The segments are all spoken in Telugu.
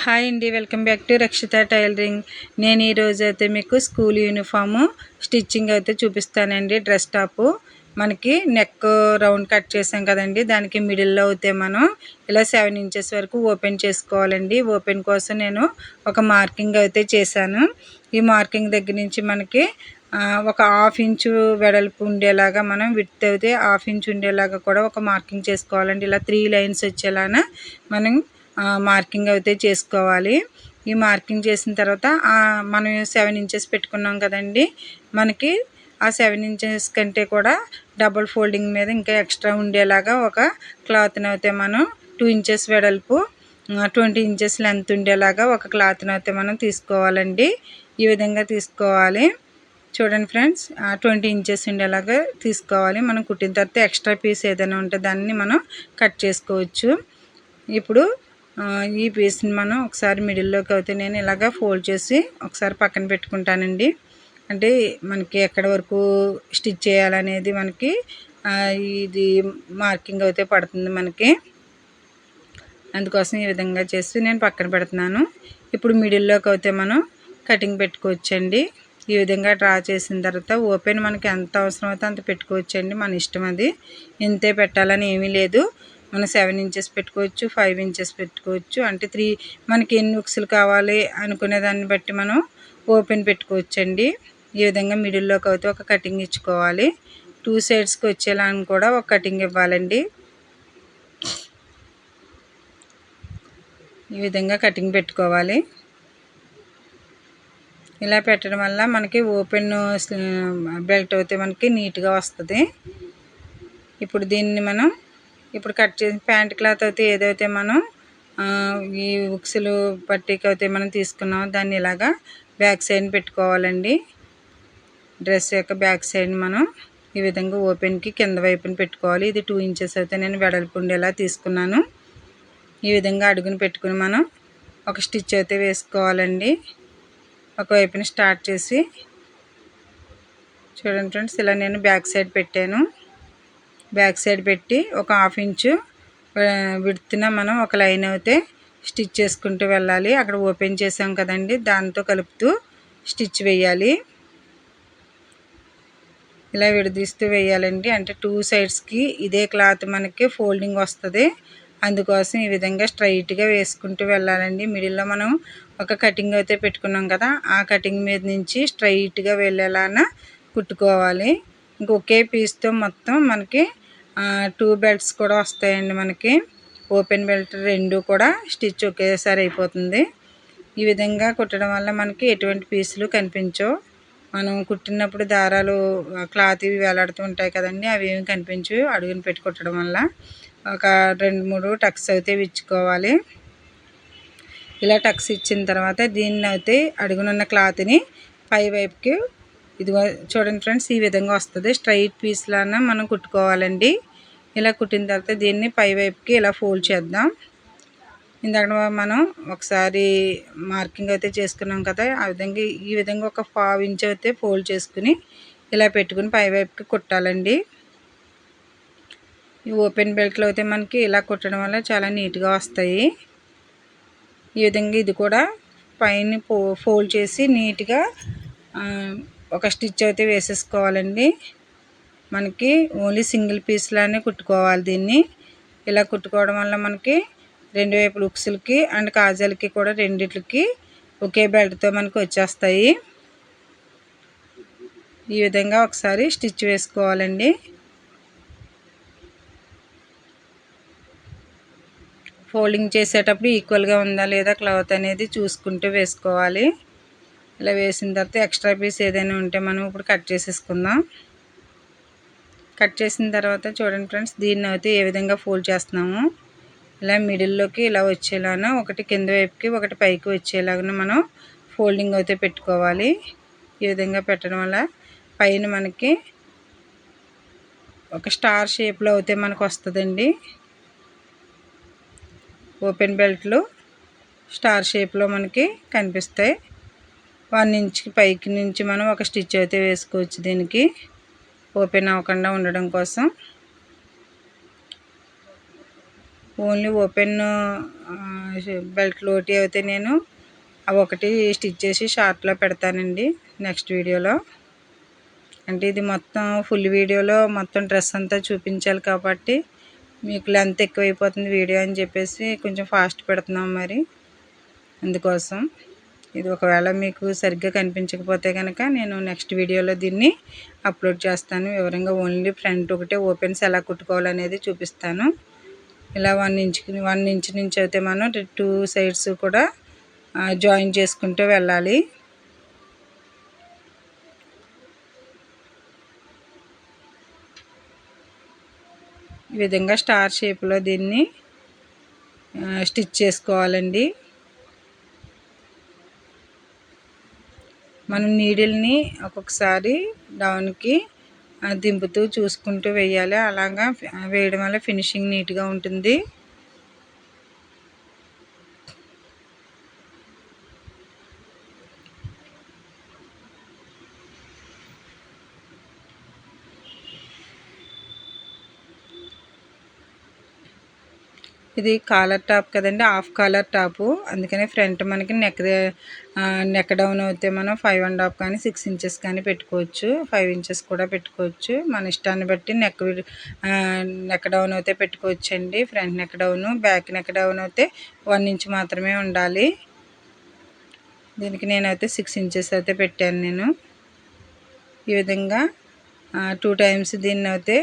హాయ్ అండి, welcome back to Rakshita tailoring. నేను ఈరోజు అయితే మీకు స్కూల్ యూనిఫాము స్టిచ్చింగ్ అయితే చూపిస్తానండి. డ్రెస్ టాపు మనకి నెక్ రౌండ్ కట్ చేసాం కదండి, దానికి మిడిల్లో అయితే మనం ఇలా 7 ఇంచెస్ వరకు ఓపెన్ చేసుకోవాలండి. ఓపెన్ కోసం నేను ఒక మార్కింగ్ అయితే చేశాను. ఈ మార్కింగ్ దగ్గర నుంచి మనకి ఒక 1/2 ఇంచు వెడల్పు ఉండేలాగా మనం విడ్త్ అయితే 1/2 ఇంచు ఉండేలాగా కూడా ఒక మార్కింగ్ చేసుకోవాలండి. ఇలా 3 లైన్స్ వచ్చేలాగా మనం మార్కింగ్ అయితే చేసుకోవాలి. ఈ మార్కింగ్ చేసిన తర్వాత మనం 7 ఇంచెస్ పెట్టుకున్నాం కదండి, మనకి ఆ 7 ఇంచెస్ కంటే కూడా డబుల్ ఫోల్డింగ్ మీద ఇంకా ఎక్స్ట్రా ఉండేలాగా ఒక క్లాత్ని అయితే మనం 2 ఇంచెస్ వెడల్పు 20 ఇంచెస్ లెంత్ ఉండేలాగా ఒక క్లాత్ని అయితే మనం తీసుకోవాలండి. ఈ విధంగా తీసుకోవాలి. చూడండి ఫ్రెండ్స్, 20 ఇంచెస్ ఉండేలాగా తీసుకోవాలి. మనం కుట్టిన తర్వాత ఎక్స్ట్రా పీస్ ఏదైనా ఉంటే దాన్ని మనం కట్ చేసుకోవచ్చు. ఇప్పుడు ఈ పీస్ని మనం ఒకసారి మిడిల్లోకి అయితే నేను ఇలాగ ఫోల్డ్ చేసి ఒకసారి పక్కన పెట్టుకుంటానండి. అంటే మనకి ఎక్కడి వరకు స్టిచ్ చేయాలనేది మనకి ఇది మార్కింగ్ అయితే పడుతుంది మనకి. అందుకోసం ఈ విధంగా చేసి నేను పక్కన పెడుతున్నాను. ఇప్పుడు మిడిల్లోకి అయితే మనం కటింగ్ పెట్టుకోవచ్చండి. ఈ విధంగా డ్రా చేసిన తర్వాత ఓపెన్ మనకి ఎంత అవసరం అయితే అంత పెట్టుకోవచ్చండి, మన ఇష్టం. అది ఇంతే పెట్టాలని ఏమీ లేదు. మనం 7 ఇంచెస్ పెట్టుకోవచ్చు, 5 ఇంచెస్ పెట్టుకోవచ్చు. అంటే మనకి ఎన్ని ఉక్సులు కావాలి అనుకునే దాన్ని బట్టి మనం ఓపెన్ పెట్టుకోవచ్చండి. ఈ విధంగా మిడిల్లోకి అయితే ఒక కటింగ్ ఇచ్చుకోవాలి. 2 సైడ్స్కి వచ్చేలా కూడా ఒక కటింగ్ ఇవ్వాలండి. ఈ విధంగా కటింగ్ పెట్టుకోవాలి. ఇలా పెట్టడం వల్ల మనకి ఓపెన్ బెల్ట్ అయితే మనకి నీట్గా వస్తుంది. ఇప్పుడు దీన్ని మనం కట్ చేసి ప్యాంట్ క్లాత్ అయితే ఏదైతే మనం ఈ ఉక్సులు పట్టీకి అయితే మనం తీసుకున్నామో దాన్ని ఇలాగా బ్యాక్ సైడ్ పెట్టుకోవాలండి. డ్రెస్ యొక్క బ్యాక్ సైడ్ మనం ఈ విధంగా ఓపెన్కి కింద వైపుని పెట్టుకోవాలి. ఇది 2 ఇంచెస్ అయితే నేను వెడల్పు ఉండేలా తీసుకున్నాను. ఈ విధంగా అడుగుని పెట్టుకుని మనం ఒక స్టిచ్ అయితే వేసుకోవాలండి. ఒకవైపుని స్టార్ట్ చేసి చూడండి ఫ్రెండ్స్, ఇలా నేను బ్యాక్ సైడ్ పెట్టాను. బ్యాక్ సైడ్ పెట్టి ఒక 1/2 ఇంచు విడ్త్న మనం ఒక లైన్ అయితే స్టిచ్ చేసుకుంటూ వెళ్ళాలి. అక్కడ ఓపెన్ చేసాం కదండి, దాంతో కలుపుతూ స్టిచ్ వేయాలి. ఇలా విడదీస్తూ వేయాలండి. అంటే 2 సైడ్స్కి ఇదే క్లాత్ మనకి ఫోల్డింగ్ వస్తుంది. అందుకోసం ఈ విధంగా స్ట్రైట్గా వేసుకుంటూ వెళ్ళాలండి. మిడిల్లో మనం ఒక కటింగ్ అయితే పెట్టుకున్నాం కదా, ఆ కటింగ్ మీద నుంచి స్ట్రైట్గా వెళ్ళేలాగా కుట్టుకోవాలి. ఇంకొకే పీస్తో మొత్తం మనకి 2 బెల్ట్స్ కూడా వస్తాయండి. మనకి ఓపెన్ బెల్ట్ 2 కూడా స్టిచ్ ఒకేసారి అయిపోతుంది. ఈ విధంగా కుట్టడం వల్ల మనకి ఎటువంటి పీసులు కనిపించవు. మనం కుట్టినప్పుడు దారాలు క్లాత్ ఇవి వేలాడుతూ ఉంటాయి కదండి, అవి ఏమి కనిపించవు అడుగుని పెట్టి కుట్టడం వల్ల. ఒక 2-3 టక్స్ అయితే ఇచ్చుకోవాలి. ఇలా టక్స్ ఇచ్చిన తర్వాత దీన్ని అయితే అడుగునున్న క్లాత్ని పై వైపుకి ఇదిగో చూడండి ఫ్రెండ్స్, ఈ విధంగా వస్తుంది. స్ట్రైట్ పీస్ లాగా మనం కుట్టుకోవాలండి. ఇలా కుట్టిన తర్వాత దీన్ని పై వైపుకి ఇలా ఫోల్డ్ చేద్దాం. ఇందాక మనం ఒకసారి మార్కింగ్ అయితే చేసుకున్నాం కదా, ఈ విధంగా ఒక 1/2 ఇంచ్ అయితే ఫోల్డ్ చేసుకుని ఇలా పెట్టుకుని పై వైపుకి కుట్టాలండి. ఈ ఓపెన్ బెల్ట్లో అయితే మనకి ఇలా కుట్టడం వల్ల చాలా నీట్గా వస్తాయి. ఈ విధంగా ఇది కూడా పైన ఫోల్డ్ చేసి నీట్గా ఒక స్టిచ్ అయితే వేసేసుకోవాలండి. మనకి ఓన్లీ సింగిల్ పీస్లానే కుట్టుకోవాలి దీన్ని. ఇలా కుట్టుకోవడం వల్ల మనకి 2 వైపుల ఉక్సులకి అండ్ కాజాలకి కూడా రెండిట్లకి ఒకే బెల్ట్తో మనకి వచ్చేస్తాయి. ఈ విధంగా ఒకసారి స్టిచ్ వేసుకోవాలండి. ఫోల్డింగ్ చేసేటప్పుడు ఈక్వల్గా ఉందా లేదా క్లాత్ అనేది చూసుకుంటూ వేసుకోవాలి. ఇలా వేసిన తర్వాత ఎక్స్ట్రా పీస్ ఏదైనా ఉంటే మనం ఇప్పుడు కట్ చేసేసుకుందాం. కట్ చేసిన తర్వాత చూడండి ఫ్రెండ్స్, దీన్ని అయితే ఏ విధంగా ఫోల్డ్ చేస్తున్నాము, ఇలా మిడిల్లోకి ఇలా వచ్చేలాగా ఒకటి కింద వైపుకి ఒకటి పైకి వచ్చేలాగా మనం ఫోల్డింగ్ అయితే పెట్టుకోవాలి. ఈ విధంగా పెట్టడం వల్ల పైన మనకి ఒక స్టార్ షేప్లో అయితే మనకు వస్తుందండి. ఓపెన్ బెల్ట్లు స్టార్ షేప్లో మనకి కనిపిస్తాయి. 1 ఇంచ్కి పైకి నుంచి మనం ఒక స్టిచ్ అయితే వేసుకోవచ్చు దీనికి ఓపెన్ అవ్వకుండా ఉండడం కోసం. ఓన్లీ ఓపెన్ బెల్ట్ లోటి అయితే నేను అవి ఒకటి స్టిచ్ చేసి షార్ట్లో పెడతానండి నెక్స్ట్ వీడియోలో. అంటే ఇది మొత్తం ఫుల్ వీడియోలో మొత్తం డ్రెస్ అంతా చూపించాలి కాబట్టి మీకు లెంత్ ఎక్కువైపోతుంది వీడియో అని చెప్పేసి కొంచెం ఫాస్ట్ పెడుతున్నాం మరి అందుకోసం. ఇది ఒకవేళ మీకు సరిగ్గా కనిపించకపోతే కనుక నేను నెక్స్ట్ వీడియోలో దీన్ని అప్లోడ్ చేస్తాను. వివరంగా ఓన్లీ ఫ్రంట్ ఒకటే ఓపెన్స్ ఎలా కుట్టుకోవాలనేది చూపిస్తాను. ఇలా 1 ఇంచ్ నుంచి అయితే మనం 2 సైడ్స్ కూడా జాయిన్ చేసుకుంటూ వెళ్ళాలి. ఈ విధంగా స్టార్ షేప్లో దీన్ని స్టిచ్ చేసుకోవాలండి. మనం నీడిల్ని ఒక్కొక్కసారి డౌన్కి దింపుతూ చూసుకుంటూ వేయాలి. అలాగా వేయడం వల్ల ఫినిషింగ్ నీట్గా ఉంటుంది. ఇది కాలర్ టాప్ కదండి, హాఫ్ కాలర్ టాపు. అందుకనే ఫ్రంట్ మనకి నెక్ డౌన్ అయితే మనం 5.5 కానీ 6 ఇంచెస్ కానీ పెట్టుకోవచ్చు. 5 ఇంచెస్ కూడా పెట్టుకోవచ్చు. మన ఇష్టాన్ని బట్టి నెక్ డౌన్ అయితే పెట్టుకోవచ్చు అండి. Front neck down, back neck down అయితే 1 ఇంచ్ మాత్రమే ఉండాలి. దీనికి నేనైతే 6 ఇంచెస్ అయితే పెట్టాను నేను. ఈ విధంగా 2 టైమ్స్ దీన్ని అయితే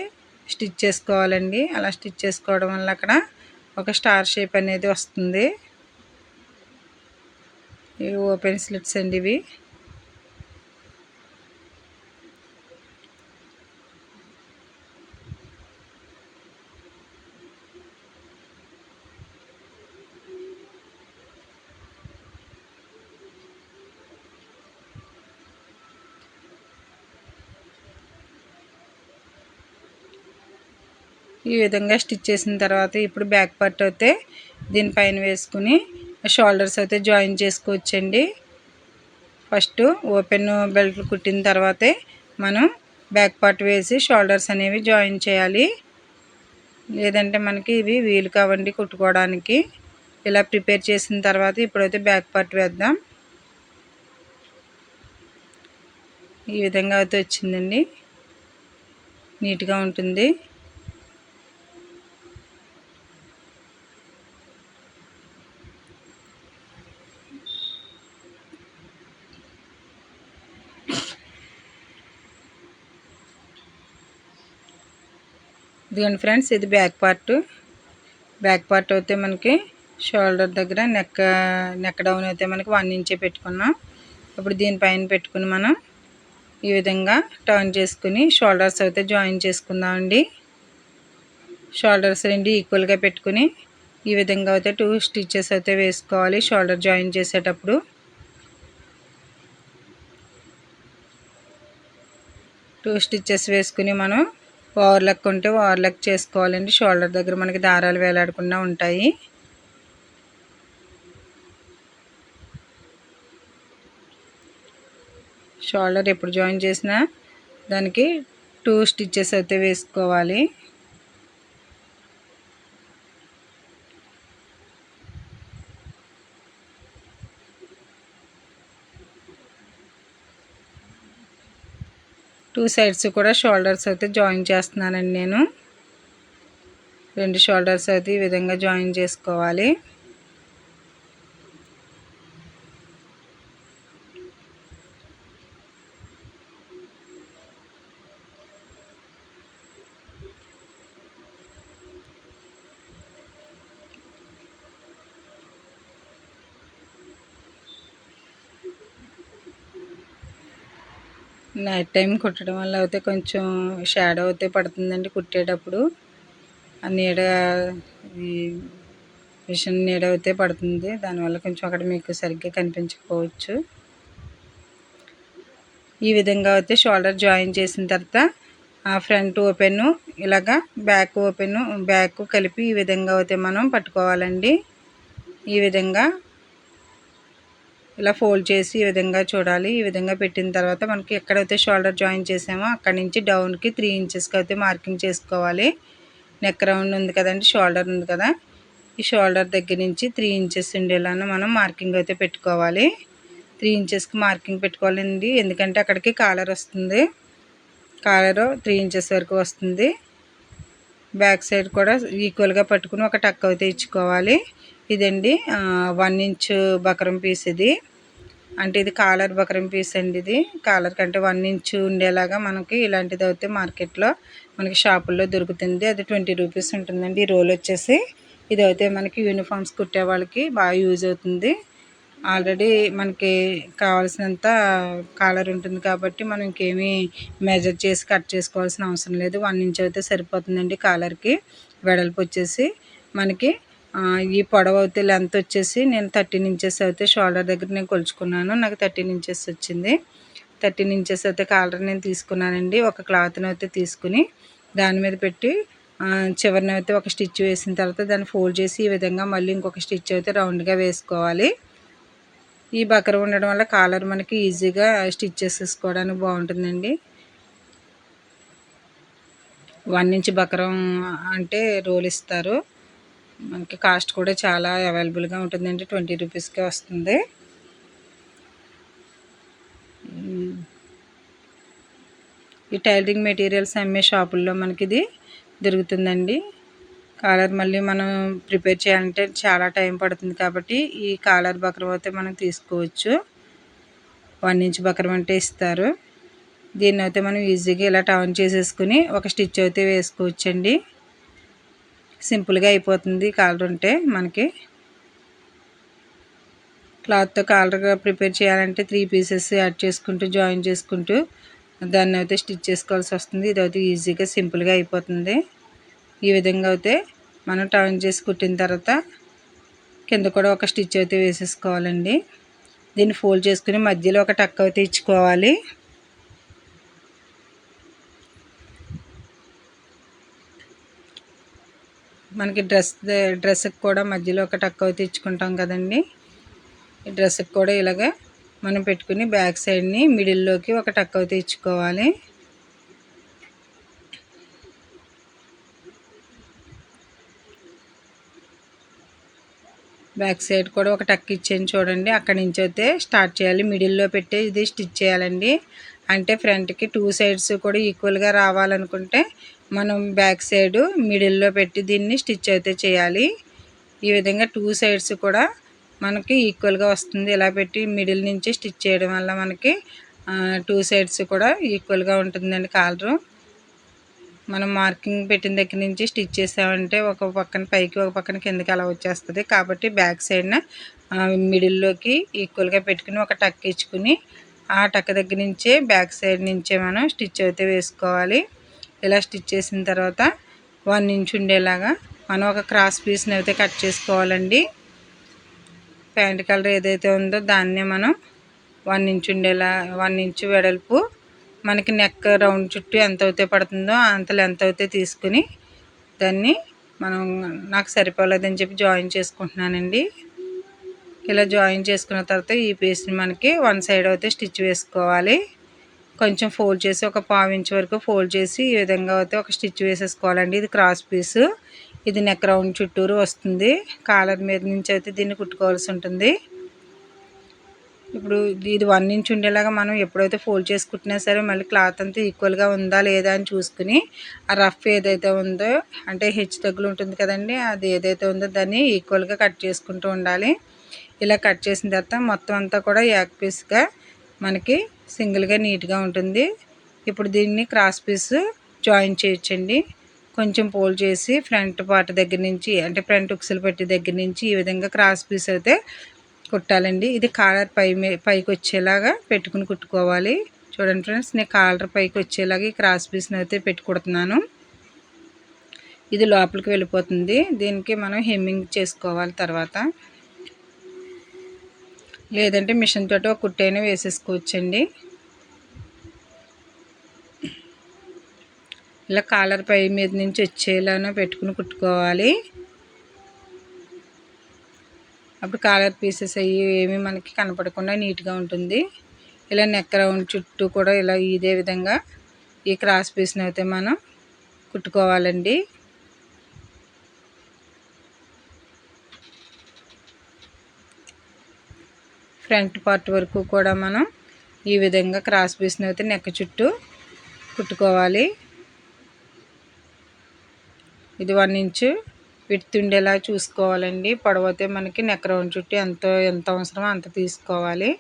స్టిచ్ చేసుకోవాలండి. అలా స్టిచ్ చేసుకోవడం వల్ల అక్కడ ఒక స్టార్ షేప్ అనేది వస్తుంది. ఇవి ఓపెన్ స్లిట్స్ అండి ఇవి. ఈ విధంగా స్టిచ్ చేసిన తర్వాత ఇప్పుడు బ్యాక్ పార్ట్ అయితే దీనిపైన వేసుకుని షోల్డర్స్ అయితే జాయిన్ చేసుకోవచ్చండి. ఫస్ట్ ఓపెన్ బెల్ట్ కుట్టిన తర్వాతే మనం బ్యాక్ పార్ట్ వేసి షోల్డర్స్ అనేవి జాయిన్ చేయాలి. లేదంటే మనకి ఇవి వీలు కావండి కుట్టుకోవడానికి. ఇలా ప్రిపేర్ చేసిన తర్వాత ఇప్పుడైతే బ్యాక్ పార్ట్ వేద్దాం. ఈ విధంగా అయితే వచ్చిందండి, నీట్గా ఉంటుంది. ఇదిగోండి ఫ్రెండ్స్, ఇది బ్యాక్ పార్ట్ అయితే మనకి షోల్డర్ దగ్గర నెక్ డౌన్ అయితే మనకి 1 ఇంచే పెట్టుకున్నాం. ఇప్పుడు దీనిపైన పెట్టుకుని మనం ఈ విధంగా టర్న్ చేసుకుని షోల్డర్స్ అయితే జాయిన్ చేసుకుందామండి. షోల్డర్స్ రెండు ఈక్వల్గా పెట్టుకుని ఈ విధంగా అయితే 2 స్టిచెస్ అయితే వేసుకోవాలి షోల్డర్ జాయిన్ చేసేటప్పుడు. టూ స్టిచెస్ వేసుకుని మనం ఓవర్లక్ ఉంటే ఓవర్లక్ చేసుకోవాలండి. షోల్డర్ దగ్గర మనకి దారాలు వేలాడకుండా ఉంటాయి. షోల్డర్ ఎప్పుడు జాయిన్ చేసినా దానికి 2 స్టిచెస్ అయితే వేసుకోవాలి. టూ సైడ్స్ కూడా షోల్డర్స్ అయితే జాయిన్ చేస్తున్నానండి నేను. 2 షోల్డర్స్ అయితే ఈ విధంగా జాయిన్ చేసుకోవాలి. నైట్ టైం కుట్టడం వల్ల అయితే కొంచెం షాడో అయితే పడుతుందండి కుట్టేటప్పుడు. ఆ నీడ, ఈ మిషన్ నీడ అయితే పడుతుంది. దానివల్ల కొంచెం అక్కడ మీకు సరిగ్గా కనిపించకపోవచ్చు. ఈ విధంగా అయితే షోల్డర్ జాయిన్ చేసిన తర్వాత ఫ్రంట్ ఓపెన్ ఇలాగా బ్యాక్ కలిపి ఈ విధంగా అయితే మనం పట్టుకోవాలండి. ఈ విధంగా ఇలా ఫోల్డ్ చేసి ఈ విధంగా చూడాలి. ఈ విధంగా పెట్టిన తర్వాత మనకి ఎక్కడైతే షోల్డర్ జాయిన్ చేసామో అక్కడి నుంచి డౌన్కి 3 ఇంచెస్కి అయితే మార్కింగ్ చేసుకోవాలి. నెక్ రౌండ్ ఉంది కదండి, షోల్డర్ ఉంది కదా, ఈ షోల్డర్ దగ్గర నుంచి 3 ఇంచెస్ ఉండేలాగా మనం మార్కింగ్ అయితే పెట్టుకోవాలి. 3 ఇంచెస్కి మార్కింగ్ పెట్టుకోవాలండి, ఎందుకంటే అక్కడికి కాలర్ వస్తుంది. కాలరు 3 ఇంచెస్ వరకు వస్తుంది. బ్యాక్ సైడ్ కూడా ఈక్వల్గా పట్టుకుని ఒక టక్ అయితే ఇచ్చుకోవాలి. ఇదండి 1 ఇంచు బకరం పీస్. ఇది అంటే ఇది కాలర్ బకరం పీస్ అండి. ఇది కాలర్ కంటే 1 ఇంచు ఉండేలాగా మనకి ఇలాంటిది అయితే మార్కెట్లో మనకి షాపుల్లో దొరుకుతుంది. అది 20 రూపీస్ ఉంటుందండి. ఈ రోల్ వచ్చేసి ఇది అయితే మనకి యూనిఫామ్స్ కుట్టే వాళ్ళకి బాగా యూజ్ అవుతుంది. ఆల్రెడీ మనకి కావాల్సినంత కాలర్ ఉంటుంది కాబట్టి మనం ఇంకేమీ మెజర్ చేసి కట్ చేసుకోవాల్సిన అవసరం లేదు. 1 ఇంచ్ అయితే సరిపోతుందండి కాలర్కి. వెడల్పు వచ్చేసి మనకి ఈ పొడవు అయితే లెంత్ వచ్చేసి నేను 13 ఇంచెస్ అయితే షోల్డర్ దగ్గర నేను కొలుచుకున్నాను. నాకు 13 ఇంచెస్ వచ్చింది. 13 ఇంచెస్ అయితే కాలర్ నేను తీసుకున్నానండి. ఒక క్లాత్ని అయితే తీసుకుని దాని మీద పెట్టి చివరిని అయితే ఒక స్టిచ్ వేసిన తర్వాత దాన్ని ఫోల్డ్ చేసి ఈ విధంగా మళ్ళీ ఇంకొక స్టిచ్ అయితే రౌండ్గా వేసుకోవాలి. ఈ బకరం ఉండడం వల్ల కాలర్ మనకి ఈజీగా స్టిచ్ చేసేసుకోవడానికి బాగుంటుందండి. 1 ఇంచ్ బకరం అంటే రోల్ ఇస్తారు. మనకి కాస్ట్ కూడా చాలా అవైలబుల్గా ఉంటుందండి. 20 రూపీస్కే వస్తుంది. ఈ టైలరింగ్ మెటీరియల్స్ అమ్మే షాపుల్లో మనకి ఇది దొరుకుతుందండి. కాలర్ మళ్ళీ మనం ప్రిపేర్ చేయాలంటే చాలా టైం పడుతుంది కాబట్టి ఈ కాలర్ బకరం అయితే మనం తీసుకోవచ్చు. 1 ఇంచ్ బకరం అంటే ఇస్తారు. దీన్ని అయితే మనం ఈజీగా ఇలా టర్న్ చేసేసుకుని ఒక స్టిచ్ అయితే వేసుకోవచ్చండి. సింపుల్గా అయిపోతుంది కాలర్ ఉంటే మనకి. క్లాత్తో కాలర్గా ప్రిపేర్ చేయాలంటే 3 పీసెస్ యాడ్ చేసుకుంటూ జాయిన్ చేసుకుంటూ దాన్ని అయితే స్టిచ్ చేసుకోవాల్సి వస్తుంది. ఇదైతే ఈజీగా సింపుల్గా అయిపోతుంది. ఈ విధంగా అయితే మనం టర్న్ చేసి కుట్టిన తర్వాత కింద కూడా ఒక స్టిచ్ అయితే వేసేసుకోవాలండి. దీన్ని ఫోల్డ్ చేసుకుని మధ్యలో ఒక టక్ అయితే ఇచ్చుకోవాలి. మనకి డ్రెస్కి కూడా మధ్యలో ఒక టక్ అయితే ఇచ్చుకుంటాం కదండి. ఈ డ్రెస్కి కూడా ఇలాగే మనం పెట్టుకుని బ్యాక్ సైడ్ని మిడిల్లోకి ఒక టక్ అయితే ఇచ్చుకోవాలి. బ్యాక్ సైడ్ కూడా ఒక టక్ ఇచ్చాను చూడండి. అక్కడి నుంచి అయితే స్టార్ట్ చేయాలి. మిడిల్లో పెట్టి ఇది స్టిచ్ చేయాలండి. అంటే ఫ్రంట్కి 2 సైడ్స్ కూడా ఈక్వల్గా రావాలనుకుంటే మనం బ్యాక్ సైడ్ మిడిల్లో పెట్టి దీన్ని స్టిచ్ అయితే చేయాలి. ఈ విధంగా 2 సైడ్స్ కూడా మనకి ఈక్వల్గా వస్తుంది. ఇలా పెట్టి మిడిల్ నుంచి స్టిచ్ చేయడం వల్ల మనకి 2 సైడ్స్ కూడా ఈక్వల్గా ఉంటుందండి కాలరు. మనం మార్కింగ్ పెట్టిన దగ్గర నుంచి స్టిచ్ చేసామంటే ఒక పక్కన పైకి ఒక పక్కన కిందకి అలా వచ్చేస్తుంది. కాబట్టి బ్యాక్ సైడ్న మిడిల్లోకి ఈక్వల్గా పెట్టుకుని ఒక టక్ ఇచ్చుకుని ఆ టక్ దగ్గర నుంచే బ్యాక్ సైడ్ నుంచే మనం స్టిచ్ అయితే వేసుకోవాలి. ఇలా స్టిచ్ చేసిన తర్వాత 1 ఇంచ్ ఉండేలాగా మనం ఒక క్రాస్ పీస్ని అయితే కట్ చేసుకోవాలండి. ప్యాంట్ కలర్ ఏదైతే ఉందో దాన్నే మనం 1 ఇంచ్ ఉండేలా 1 ఇంచ్ వెడల్పు మనకి నెక్ రౌండ్ చుట్టూ ఎంత అయితే పడుతుందో అంత లెంత్ అయితే తీసుకుని దాన్ని మనం నాకు సరిపోలేదని చెప్పి జాయిన్ చేసుకుంటున్నానండి. ఇలా జాయిన్ చేసుకున్న తర్వాత ఈ పీస్ని మనకి 1 సైడ్ అయితే స్టిచ్ వేసుకోవాలి. కొంచెం ఫోల్డ్ చేసి ఒక 1/2 ఇంచ్ వరకు ఫోల్డ్ చేసి ఈ విధంగా అయితే ఒక స్టిచ్ వేసేసుకోవాలండి. ఇది క్రాస్ పీసు. ఇది నెక్ రౌండ్ చుట్టూరు వస్తుంది. కాలర్ మీద నుంచి అయితే దీన్ని కుట్టుకోవాల్సి ఉంటుంది. ఇప్పుడు ఇది 1 ఇంచ్ ఉండేలాగా మనం ఎప్పుడైతే ఫోల్డ్ చేసి కుట్టినా సరే మళ్ళీ క్లాత్ అంతా ఈక్వల్గా ఉందా లేదా అని చూసుకుని ఆ రఫ్ ఏదైతే ఉందో అంటే హెచ్చు తగ్గులు ఉంటుంది కదండి, అది ఏదైతే ఉందో దాన్ని ఈక్వల్గా కట్ చేసుకుంటూ ఉండాలి. ఇలా కట్ చేసిన తర్వాత మొత్తం అంతా కూడా యాక్ పీస్గా మనకి సింగిల్గా నీట్గా ఉంటుంది. ఇప్పుడు దీన్ని క్రాస్ పీస్ జాయిన్ చేయొచ్చండి. కొంచెం ఫోల్డ్ చేసి ఫ్రంట్ పార్ట్ దగ్గర నుంచి అంటే ఫ్రంట్ ఉక్సులు పెట్టి దగ్గర నుంచి ఈ విధంగా క్రాస్ పీస్ అయితే కుట్టాలండి. ఇది కాలర్ పైకి వచ్చేలాగా పెట్టుకుని కుట్టుకోవాలి. చూడండి ఫ్రెండ్స్, నేను కాలర్ పైకి వచ్చేలాగా ఈ క్రాస్ పీస్ని అయితే పెట్టి కుడుతున్నాను. ఇది లోపలికి వెళ్ళిపోతుంది. దీనికి మనం హెమ్మింగ్ చేసుకోవాలి. తర్వాత లేదంటే మిషన్ తోటి ఒక కుట్టైనా వేసేసుకోవచ్చండి. ఇలా కాలర్ పై మీద నుంచి వచ్చేలాగా పెట్టుకుని కుట్టుకోవాలి. అప్పుడు కాలర్ పీసెస్ అవి ఏమి మనకి కనపడకుండా నీట్గా ఉంటుంది. ఇలా నెక్ రౌండ్ చుట్టూ కూడా ఇలా ఇదే విధంగా ఈ క్రాస్ పీస్ని అయితే మనం కుట్టుకోవాలండి. ఫ్రంట్ పార్ట్ వరకు కూడా మనం ఈ విధంగా క్రాస్ పీస్ని అయితే నెక్ చుట్టూ కుట్టుకోవాలి. ఇది 1 ఇంచు విడ్త్ ఉండేలా చూసుకోవాలండి. పొడవైతే మనకి నెక్ రౌండ్ చుట్టూ ఎంత అవసరమో అంత తీసుకోవాలి.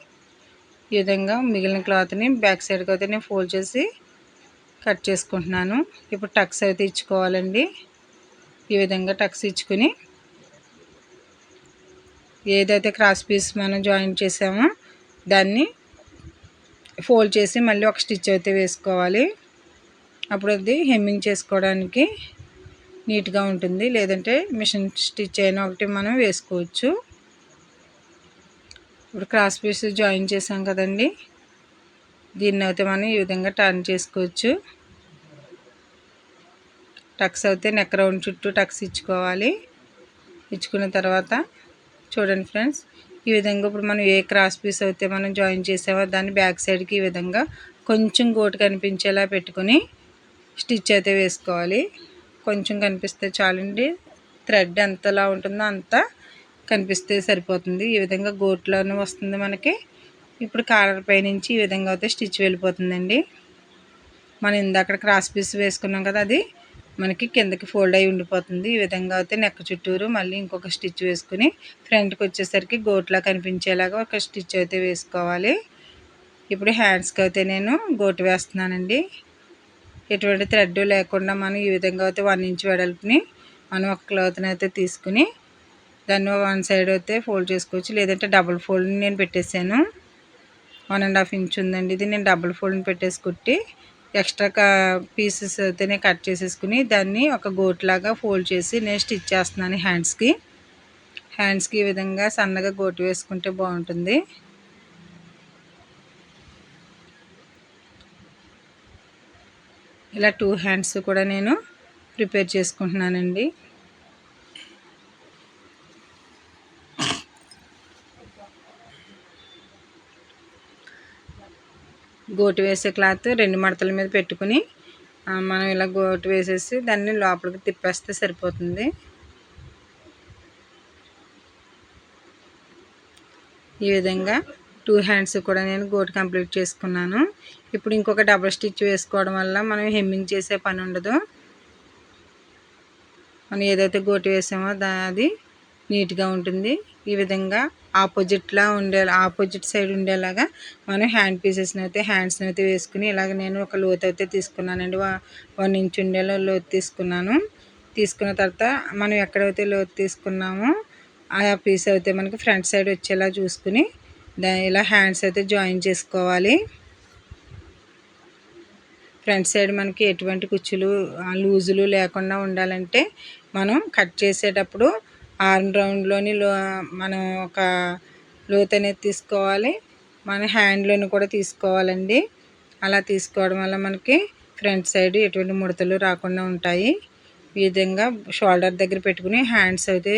ఈ విధంగా మిగిలిన క్లాత్ని బ్యాక్ సైడ్కి అయితే నేను ఫోల్డ్ చేసి కట్ చేసుకుంటున్నాను. ఇప్పుడు టక్స్ అయితే ఇచ్చుకోవాలండి. ఈ విధంగా టక్స్ ఇచ్చుకుని ఏదైతే క్రాస్ పీస్ మనం జాయిన్ చేసామో దాన్ని ఫోల్డ్ చేసి మళ్ళీ ఒక స్టిచ్ అయితే వేసుకోవాలి. అప్పుడు అది హెమ్మింగ్ చేసుకోవడానికి నీట్గా ఉంటుంది. లేదంటే మిషన్ స్టిచ్ అయినా ఒకటి మనం వేసుకోవచ్చు. ఇప్పుడు క్రాస్ పీస్ జాయిన్ చేసాం కదండి, దీన్ని అయితే మనం ఈ విధంగా టర్న్ చేసుకోవచ్చు. టక్స్ అయితే నెక్ రౌండ్ చుట్టూ టక్స్ ఇచ్చుకోవాలి. ఇచ్చుకున్న తర్వాత చూడండి ఫ్రెండ్స్, ఈ విధంగా ఇప్పుడు మనం ఏ క్రాస్ పీస్ అయితే మనం జాయిన్ చేసామో దాన్ని బ్యాక్ సైడ్కి ఈ విధంగా కొంచెం గోటు కనిపించేలా పెట్టుకుని స్టిచ్ అయితే వేసుకోవాలి. కొంచెం కనిపిస్తే చాలండి, థ్రెడ్ ఎంతలా ఉంటుందో అంత కనిపిస్తే సరిపోతుంది. ఈ విధంగా గోట్లోనే వస్తుంది మనకి. ఇప్పుడు కాలర్ పై నుంచి ఈ విధంగా అయితే స్టిచ్ వెళ్ళిపోతుందండి. మనం ఇందాక క్రాస్ పీస్ వేసుకున్నాం కదా, అది మనకి కిందకి ఫోల్డ్ అయి ఉండిపోతుంది. ఈ విధంగా అయితే నెక్ చుట్టూరు మళ్ళీ ఇంకొక స్టిచ్ వేసుకుని ఫ్రంట్కి వచ్చేసరికి గోట్లా కనిపించేలాగా ఒక స్టిచ్ అయితే వేసుకోవాలి. ఇప్పుడు హ్యాండ్స్కి అయితే నేను గోటు వేస్తున్నానండి. ఎటువంటి థ్రెడ్ లేకుండా మనం ఈ విధంగా అయితే 1 ఇంచ్ వెడల్పుని మనం ఒక క్లాత్ని అయితే తీసుకుని దాన్ని 1 సైడ్ అయితే ఫోల్డ్ చేసుకోవచ్చు. లేదంటే డబుల్ ఫోల్డ్ని నేను పెట్టేశాను. 1.5 ఇంచ్ ఉందండి, ఇది నేను డబుల్ ఫోల్డ్ని పెట్టేసి కుట్టి ఎక్స్ట్రా పీసెస్ అయితే నేను కట్ చేసేసుకుని దాన్ని ఒక గోట్లాగా ఫోల్డ్ చేసి నేను స్టిచ్ చేస్తున్నాను. హ్యాండ్స్కి ఈ విధంగా సన్నగా గోటు వేసుకుంటే బాగుంటుంది. ఇలా 2 హ్యాండ్స్ కూడా నేను ప్రిపేర్ చేసుకుంటున్నానండి. గోటు వేసే క్లాత్ 2 మడతల మీద పెట్టుకుని మనం ఇలా గోటు వేసేసి దాన్ని లోపలికి తిప్పేస్తే సరిపోతుంది. ఈ విధంగా 2 హ్యాండ్స్ కూడా నేను గోటు కంప్లీట్ చేసుకున్నాను. ఇప్పుడు ఇంకొక డబుల్ స్టిచ్ వేసుకోవడం వల్ల మనం హెమ్మింగ్ చేసే పని ఉండదు. మనం ఏదైతే గోటు వేసామో అది నీట్గా ఉంటుంది. ఈ విధంగా ఆపోజిట్ సైడ్ ఉండేలాగా మనం హ్యాండ్స్ని అయితే వేసుకుని ఇలాగ నేను ఒక లోతు అయితే తీసుకున్నానండి. 1 ఇంచ్ ఉండేలా లోతు తీసుకున్నాను. తీసుకున్న తర్వాత మనం ఎక్కడైతే లోతు తీసుకున్నామో ఆ పీస్ అయితే మనకి ఫ్రంట్ సైడ్ వచ్చేలా చూసుకుని ఇలా హ్యాండ్స్ అయితే జాయిన్ చేసుకోవాలి. ఫ్రంట్ సైడ్ మనకి ఎటువంటి కుచ్చులు లూజులు లేకుండా ఉండాలంటే మనం కట్ చేసేటప్పుడు ఆర్మ్ రౌండ్లోని మనం ఒక లోతు అనేది తీసుకోవాలి. మన హ్యాండ్లోని కూడా తీసుకోవాలండి. అలా తీసుకోవడం వల్ల మనకి ఫ్రంట్ సైడ్ ఎటువంటి ముడతలు రాకుండా ఉంటాయి. ఈ విధంగా షోల్డర్ దగ్గర పెట్టుకుని హ్యాండ్స్ అయితే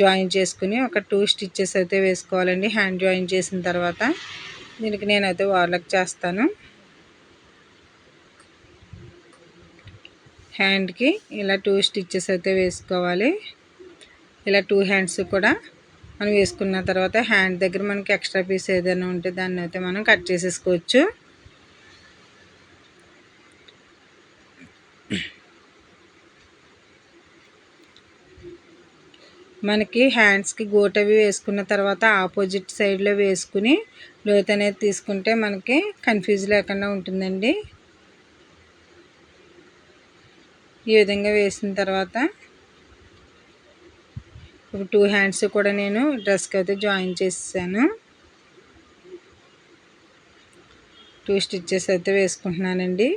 జాయిన్ చేసుకుని ఒక 2 స్టిచ్చెస్ అయితే వేసుకోవాలండి. హ్యాండ్ జాయిన్ చేసిన తర్వాత దీనికి నేనైతే వార్లక్ చేస్తాను. హ్యాండ్కి ఇలా 2 స్టిచ్చెస్ అయితే వేసుకోవాలి. ఇలా 2 హ్యాండ్స్ కూడా మనం వేసుకున్న తర్వాత హ్యాండ్ దగ్గర మనకి ఎక్స్ట్రా పీస్ ఏదైనా ఉంటే దాన్ని అయితే మనం కట్ చేసేసుకోవచ్చు. మనకి హ్యాండ్స్కి గోటు అవి వేసుకున్న తర్వాత ఆపోజిట్ సైడ్లో వేసుకుని లోతు అనేది తీసుకుంటే మనకి కన్ఫ్యూజ్ లేకుండా ఉంటుందండి. ఈ విధంగా వేసిన తర్వాత ఇప్పుడు 2 హ్యాండ్స్ కూడా నేను డ్రెస్కి అయితే జాయిన్ చేసాను. 2 స్టిచ్చెస్ అయితే వేసుకుంటున్నానండి.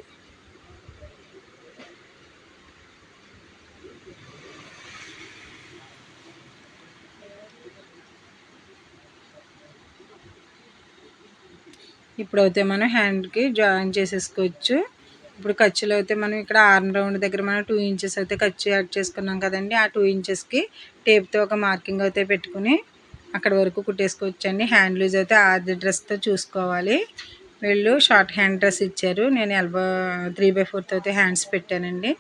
ఇప్పుడైతే మనం హ్యాండ్కి జాయిన్ చేసేసుకోవచ్చు. ఇప్పుడు ఖర్చులో అయితే మనం ఇక్కడ ఆర్మ్ రౌండ్ దగ్గర మనం 2 ఇంచెస్ అయితే ఖర్చు యాడ్ చేసుకున్నాం కదండి. ఆ 2 ఇంచెస్కి టేప్తో ఒక మార్కింగ్ అయితే పెట్టుకుని అక్కడ వరకు కుట్టేసుకోవచ్చండి. హ్యాండ్ లూజ్ అయితే ఆది డ్రెస్తో చూసుకోవాలి. వీళ్ళు షార్ట్ హ్యాండ్ డ్రెస్ ఇచ్చారు, నేను 3/4 అయితే హ్యాండ్స్ పెట్టానండి.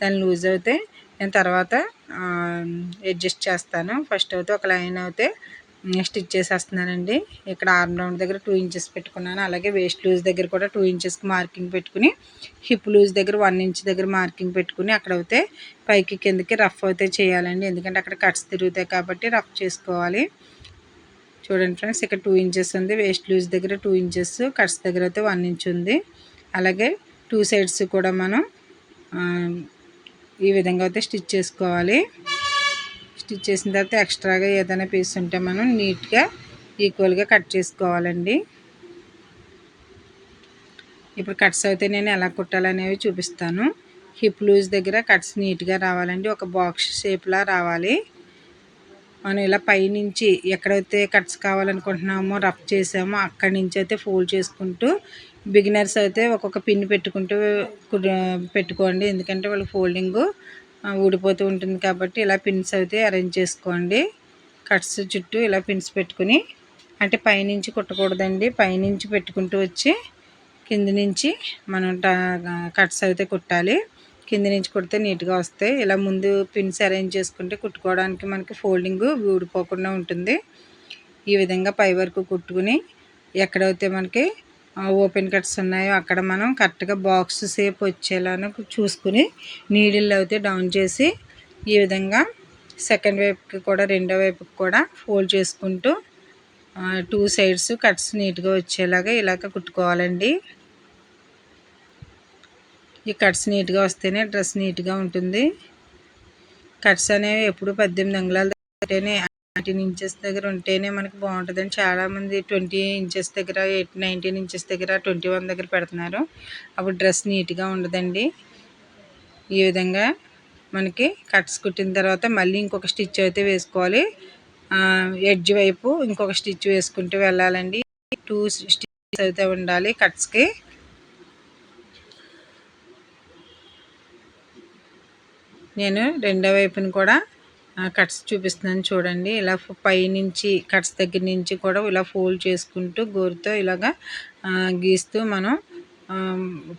దాని లూజ్ అయితే నేను తర్వాత అడ్జస్ట్ చేస్తాను. ఫస్ట్ అయితే ఒక లైన్ అయితే స్టిచ్ చేసేస్తున్నానండి. ఇక్కడ ఆర్మ్ రౌండ్ దగ్గర 2 ఇంచెస్ పెట్టుకున్నాను. అలాగే వేస్ట్ లూజ్ దగ్గర కూడా 2 ఇంచెస్కి మార్కింగ్ పెట్టుకుని, హిప్ లూజ్ దగ్గర 1 ఇంచ్ దగ్గర మార్కింగ్ పెట్టుకుని, అక్కడైతే పైకి కిందకి రఫ్ అయితే చేయాలండి. ఎందుకంటే అక్కడ కట్స్ తిరుగుతాయి కాబట్టి రఫ్ చేసుకోవాలి. చూడండి ఫ్రెండ్స్, ఇక్కడ 2 ఇంచెస్ ఉంది. వేస్ట్ లూజ్ దగ్గర 2 ఇంచెస్, కట్స్ దగ్గర అయితే 1 ఇంచ్ ఉంది. అలాగే 2 సైడ్స్ కూడా మనం ఈ విధంగా అయితే స్టిచ్ చేసుకోవాలి. స్టిచ్ చేసిన తర్వాత ఎక్స్ట్రాగా ఏదైనా పీస్ ఉంటే మనం నీట్గా ఈక్వల్గా కట్ చేసుకోవాలండి. ఇప్పుడు కట్స్ అయితే నేను ఎలా కుట్టాలనేవి చూపిస్తాను. హిప్ లూజ్ దగ్గర కట్స్ నీట్గా రావాలండి. ఒక బాక్స్ షేప్లా రావాలి. మనం ఇలా పైనుంచి ఎక్కడైతే కట్స్ కావాలనుకుంటున్నామో రఫ్ చేసామో అక్కడి నుంచి అయితే ఫోల్డ్ చేసుకుంటూ, బిగినర్స్ అయితే ఒక్కొక్క పిన్ పెట్టుకుంటూ పెట్టుకోండి. ఎందుకంటే వాళ్ళ ఫోల్డింగు ఊడిపోతూ ఉంటుంది కాబట్టి ఇలా పిన్స్ అయితే అరేంజ్ చేసుకోండి. కట్స్ చుట్టూ ఇలా పిన్స్ పెట్టుకుని, అంటే పైనుంచి కుట్టకూడదండి, పైనుంచి పెట్టుకుంటూ వచ్చి కింద నుంచి మనం కట్స్ అయితే కుట్టాలి. కింద నుంచి కుడితే నీట్గా వస్తాయి. ఇలా ముందు పిన్స్ అరేంజ్ చేసుకుంటే కుట్టుకోవడానికి మనకి ఫోల్డింగ్ ఊడిపోకుండా ఉంటుంది. ఈ విధంగా పై వరకు కుట్టుకుని ఎక్కడైతే మనకి ఓపెన్ కట్స్ ఉన్నాయో అక్కడ మనం కరెక్ట్గా బాక్స్ షేప్ వచ్చేలాగా చూసుకుని నీడిల్ అయితే డౌన్ చేసి ఈ విధంగా సెకండ్ వైపుకి కూడా రెండో వైపుకి కూడా ఫోల్డ్ చేసుకుంటూ 2 సైడ్స్ కట్స్ నీట్గా వచ్చేలాగా ఇలాగ కుట్టుకోవాలండి. ఈ కట్స్ నీట్గా వస్తేనే డ్రెస్ నీట్గా ఉంటుంది. కట్స్ అనేవి ఎప్పుడు 18 అంగుళాల దగ్గరనే 19 ఇంచెస్ దగ్గర ఉంటేనే మనకి బాగుంటుందని చాలామంది 20 ఇంచెస్ దగ్గర 19 ఇంచెస్ దగ్గర 21 దగ్గర పెడుతున్నారు. అప్పుడు డ్రెస్ నీట్గా ఉండదండి. ఈ విధంగా మనకి కట్స్ కుట్టిన తర్వాత మళ్ళీ ఇంకొక స్టిచ్ అయితే వేసుకోవాలి. ఎడ్జ్ వైపు ఇంకొక స్టిచ్ వేసుకుంటూ వెళ్ళాలండి. 2 స్టిచెస్ అయితే ఉండాలి కట్స్కి. నేను రెండో వైపుని కూడా కట్స్ చూపిస్తున్నాను చూడండి. ఇలా పైనుంచి కట్స్ దగ్గర నుంచి కూడా ఇలా ఫోల్డ్ చేసుకుంటూ గోరుతో ఇలాగా గీస్తూ మనం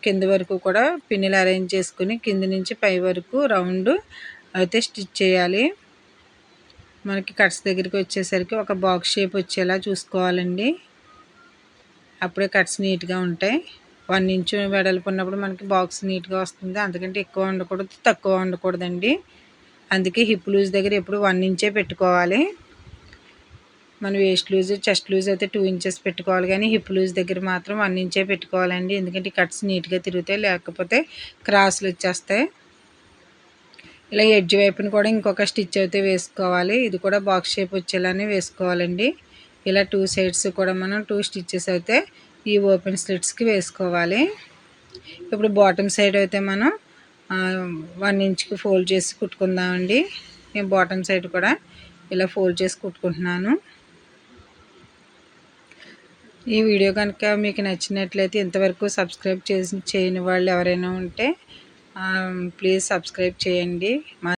కింద వరకు కూడా పిన్నులు అరేంజ్ చేసుకుని కింద నుంచి పై వరకు రౌండ్ అయితే స్టిచ్ చేయాలి. మనకి కట్స్ దగ్గరికి వచ్చేసరికి ఒక బాక్స్ షేప్ వచ్చేలా చూసుకోవాలండి. అప్పుడే కట్స్ నీట్గా ఉంటాయి. 1 ఇంచ్ వెడల్పు ఉన్నప్పుడు మనకి బాక్స్ నీట్గా వస్తుంది. అందుకంటే ఎక్కువ ఉండకూడదు, తక్కువ ఉండకూడదండి. అందుకే హిప్ లూజ్ దగ్గర ఎప్పుడు 1 ఇంచే పెట్టుకోవాలి. మన వేస్ట్ లూజ్, చెస్ట్ లూజ్ అయితే 2 ఇంచెస్ పెట్టుకోవాలి, కానీ హిప్ లూజ్ దగ్గర మాత్రం 1 ఇంచే పెట్టుకోవాలండి. ఎందుకంటే కట్స్ నీట్గా తిరుగుతాయి, లేకపోతే క్రాస్లు వచ్చేస్తాయి. ఇలా ఎడ్జ్ వైపుని కూడా ఇంకొక స్టిచ్ అయితే వేసుకోవాలి. ఇది కూడా బాక్స్ షేప్ వచ్చేలానే వేసుకోవాలండి. ఇలా 2 సైడ్స్ కూడా మనం 2 స్టిచ్చెస్ అయితే ఈ ఓపెన్ స్లిట్స్కి వేసుకోవాలి. ఇప్పుడు బాటమ్ సైడ్ అయితే మనం 1 ఇంచ్కి ఫోల్డ్ చేసి కుట్టుకుందామండి. నేను బాటమ్ సైడ్ కూడా ఇలా ఫోల్డ్ చేసి కుట్టుకుంటున్నాను. ఈ వీడియో కనుక మీకు నచ్చినట్లయితే ఇంతవరకు సబ్స్క్రైబ్ చేయని వాళ్ళు ఎవరైనా ఉంటే ప్లీజ్ సబ్స్క్రైబ్ చేయండి.